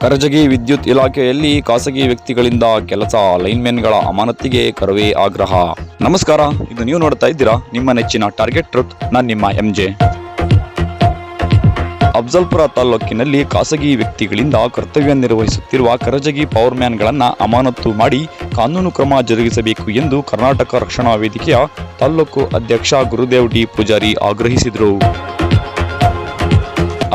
ಕರಜಗಿ ವಿದ್ಯುತ್ ಇಲಾಖೆಯಲ್ಲಿ ಖಾಸಗಿ ವ್ಯಕ್ತಿಗಳಿಂದ ಕೆಲಸ, ಲೈನ್ಮೆನ್ಗಳ ಅಮಾನತಿಗೆ ಕರವೇ ಆಗ್ರಹ. ನಮಸ್ಕಾರ, ಇದು ನೀವು ನೋಡ್ತಾ ಇದ್ದೀರಾ ನಿಮ್ಮ ನೆಚ್ಚಿನ ಟಾರ್ಗೆಟ್ ಟ್ರೂತ್. ನಾನು ನಿಮ್ಮ MJ. ಅಫ್ಜಲ್ಪುರ ತಾಲೂಕಿನಲ್ಲಿ ಖಾಸಗಿ ವ್ಯಕ್ತಿಗಳಿಂದ ಕರ್ತವ್ಯ ನಿರ್ವಹಿಸುತ್ತಿರುವ ಕರಜಗಿ ಪವರ್ಮ್ಯಾನ್ಗಳನ್ನು ಅಮಾನತು ಮಾಡಿ ಕಾನೂನು ಕ್ರಮ ಜರುಗಿಸಬೇಕು ಎಂದು ಕರ್ನಾಟಕ ರಕ್ಷಣಾ ವೇದಿಕೆಯ ತಾಲೂಕು ಅಧ್ಯಕ್ಷ ಗುರುದೇವ್ ಡಿ ಪೂಜಾರಿ ಆಗ್ರಹಿಸಿದರು.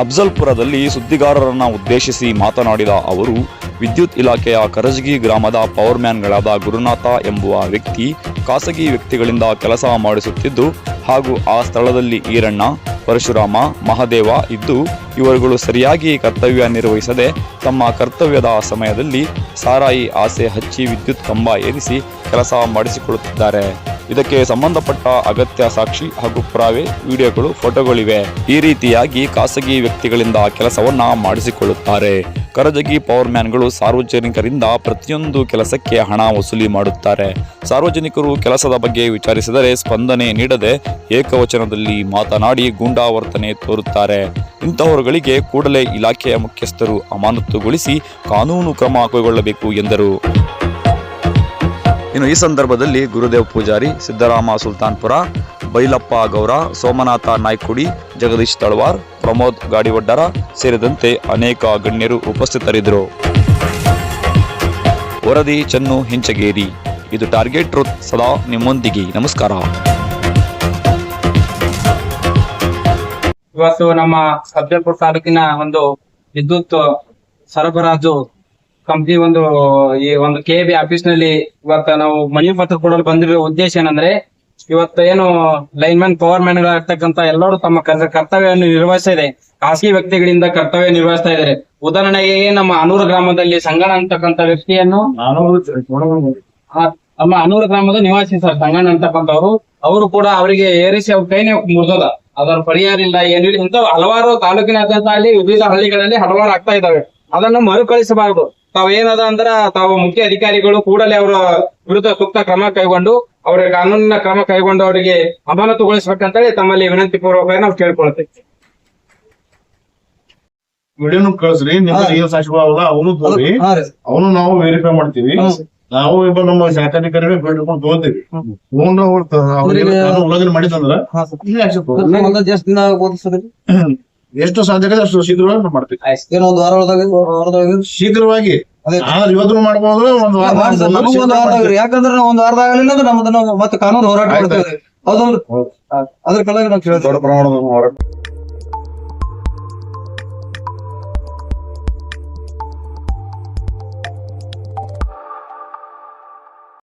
ಅಫ್ಜಲ್ಪುರದಲ್ಲಿ ಸುದ್ದಿಗಾರರನ್ನು ಉದ್ದೇಶಿಸಿ ಮಾತನಾಡಿದ ಅವರು, ವಿದ್ಯುತ್ ಇಲಾಖೆಯ ಕರಜಗಿ ಗ್ರಾಮದ ಪವರ್ಮ್ಯಾನ್ಗಳಾದ ಗುರುನಾಥ ಎಂಬುವ ವ್ಯಕ್ತಿ ಖಾಸಗಿ ವ್ಯಕ್ತಿಗಳಿಂದ ಕೆಲಸ ಮಾಡಿಸುತ್ತಿದ್ದು ಹಾಗೂ ಆ ಸ್ಥಳದಲ್ಲಿ ಈರಣ್ಣ, ಪರಶುರಾಮ, ಮಹದೇವ ಇದ್ದು ಇವರುಗಳು ಸರಿಯಾಗಿ ಕರ್ತವ್ಯ ನಿರ್ವಹಿಸದೆ ತಮ್ಮ ಕರ್ತವ್ಯದ ಸಮಯದಲ್ಲಿ ಸಾರಾಯಿ ಆಸೆ ಹಚ್ಚಿ ವಿದ್ಯುತ್ ಕಂಬ ಏರಿಸಿ ಕೆಲಸ ಮಾಡಿಸಿಕೊಳ್ಳುತ್ತಿದ್ದಾರೆ. ಇದಕ್ಕೆ ಸಂಬಂಧಪಟ್ಟ ಅಗತ್ಯ ಸಾಕ್ಷಿ ಹಾಗೂ ಪುರಾವೆ, ವಿಡಿಯೋಗಳು, ಫೋಟೋಗಳಿವೆ. ಈ ರೀತಿಯಾಗಿ ಖಾಸಗಿ ವ್ಯಕ್ತಿಗಳಿಂದ ಕೆಲಸವನ್ನ ಮಾಡಿಸಿಕೊಳ್ಳುತ್ತಾರೆ. ಕರಜಗಿ ಪವರ್ಮ್ಯಾನ್ಗಳು ಸಾರ್ವಜನಿಕರಿಂದ ಪ್ರತಿಯೊಂದು ಕೆಲಸಕ್ಕೆ ಹಣ ವಸೂಲಿ ಮಾಡುತ್ತಾರೆ. ಸಾರ್ವಜನಿಕರು ಕೆಲಸದ ಬಗ್ಗೆ ವಿಚಾರಿಸಿದರೆ ಸ್ಪಂದನೆ ನೀಡದೆ ಏಕವಚನದಲ್ಲಿ ಮಾತನಾಡಿ ಗೂಂಡಾವರ್ತನೆ ತೋರುತ್ತಾರೆ. ಇಂತಹವರುಗಳಿಗೆ ಕೂಡಲೇ ಇಲಾಖೆಯ ಮುಖ್ಯಸ್ಥರು ಅಮಾನತುಗೊಳಿಸಿ ಕಾನೂನು ಕ್ರಮ ಕೈಗೊಳ್ಳಬೇಕು ಎಂದರು. ಇನ್ನು ಈ ಸಂದರ್ಭದಲ್ಲಿ ಗುರುದೇವ್ ಪೂಜಾರಿ, ಸಿದ್ದರಾಮ ಸುಲ್ತಾನ್ಪುರ, ಬೈಲಪ್ಪ ಗೌರ, ಸೋಮನಾಥ ನಾಯ್ಕುಡಿ, ಜಗದೀಶ್ ತಳವಾರ್, ಪ್ರಮೋದ್ ಗಾಡಿವಡ್ಡರ ಸೇರಿದಂತೆ ಅನೇಕ ಗಣ್ಯರು ಉಪಸ್ಥಿತರಿದ್ದರು. ವರದಿ ಚನ್ನು ಹಿಂಚಗೇರಿ. ಇದು ಟಾರ್ಗೆಟ್ ಟ್ರೂತ್, ಸದಾ ನಿಮ್ಮೊಂದಿಗೆ. ನಮಸ್ಕಾರ. ಇವತ್ತು ನಮ್ಮ ಅಫ್ಜಲ್ಪುರ ತಾಲೂಕಿನ ಒಂದು ವಿದ್ಯುತ್ ಸರಬರಾಜು ಕಂಪ್ನಿ ಈ ಒಂದು KAB ಆಫೀಸ್ ನಲ್ಲಿ ಇವತ್ತು ನಾವು ಮನವಿ ಪತ್ರ ಕೊಡಲು ಬಂದಿರೋ ಉದ್ದೇಶ ಏನಂದ್ರೆ, ಇವತ್ತು ಏನು ಲೈನ್ಮನ್ ಪವರ್ಮ್ಯಾನ್ ಗಳಾಗಿರ್ತಕ್ಕಂತ ಎಲ್ಲರೂ ತಮ್ಮ ಕರ್ತವ್ಯವನ್ನು ನಿರ್ವಹಿಸ್ತಾ ಇದೆ. ಖಾಸಗಿ ವ್ಯಕ್ತಿಗಳಿಂದ ಕರ್ತವ್ಯ ನಿರ್ವಹಿಸ್ತಾ ಇದ್ದಾರೆ. ಉದಾಹರಣೆಗೆ ನಮ್ಮ ಅನೂರು ಗ್ರಾಮದಲ್ಲಿ ಸಂಗಣ ಅಂತಕ್ಕಂಥ ವ್ಯಕ್ತಿಯನ್ನು ನಮ್ಮ ಅನೂರು ಗ್ರಾಮದ ನಿವಾಸಿ ಸರ್ ಸಂಗಣ ಅಂತಕ್ಕಂಥವ್ರು, ಅವರು ಕೂಡ ಅವರಿಗೆ ಏರಿಸಿ ಅವ್ರ ಕೈನೇ ಮುರಿದೋದ, ಅದರ ಪರಿಹಾರ ಇಲ್ಲ, ಏನಿಲ್ಲ. ಇಂಥ ಹಲವಾರು ತಾಲೂಕಿನಾದ್ಯಂತ ಅಲ್ಲಿ ವಿವಿಧ ಹಳ್ಳಿಗಳಲ್ಲಿ ಹಲವಾರು ಆಗ್ತಾ ಇದಾವೆ. ಅದನ್ನು ಮರುಕಳಿಸಬಾರದು. ತಾವೇನದ ಅಂದ್ರ ತಾವು ಮುಖ್ಯ ಅಧಿಕಾರಿಗಳು ಕೂಡಲೇ ಅವರ ವಿರುದ್ಧ ಸೂಕ್ತ ಕ್ರಮ ಕೈಗೊಂಡು ಅವರಿಗೆ ಕಾನೂನಿನ ಕ್ರಮ ಕೈಗೊಂಡು ಅವರಿಗೆ ಅಮಾನತುಗೊಳಿಸಬೇಕಂತೇಳಿ ತಮ್ಮಲ್ಲಿ ವಿನಂತಿ ಪೂರ್ವಕ ನಾವು ಕೇಳ್ಕೊಳ್ತೇವೆ. ವಿಡಿಯೋನು ಕಳಿಸ್ರಿ, ನಿಮ್ಮ ಸಾಕ್ಷಿಗಳಲ್ಲ ಅವನು ತೋರಿ, ಅವನು ನಾವು ವೆರಿಫೈ ಮಾಡ್ತೀವಿ. ನಾವು ಇಬ್ಬರು ನಮ್ಮ ಶಾಖಾಧಿಕಾರಿಗಳು ಬೇಡ್ಕೊಂಡು ತಗೋತೀವಿ. ಉಲ್ಲಂಘನೆ ಮಾಡಿದಂದ್ರ ಎಷ್ಟು ಸಾಧ್ಯ ಆಗಿದೆ ಅಷ್ಟು ಶೀಘ್ರವಾಗಿ ಮಾಡ್ತೀವಿ. ಶೀಘ್ರವಾಗಿ ಇವತ್ತು ಮಾಡ್ಬೋದು, ಒಂದು ವಾರ. ಯಾಕಂದ್ರೆ ನಾವು ಒಂದು ವಾರದಾಗ ನಮ್ದು ಮತ್ತೆ ಕಾನೂನು ಹೋರಾಟ ಮಾಡ್ತೇವೆ. ಹೌದೌದು, ಅದ್ರ ಕಲಾಗಿ ನಾವು ದೊಡ್ಡ ಪ್ರಮಾಣದ ಹೋರಾಟ.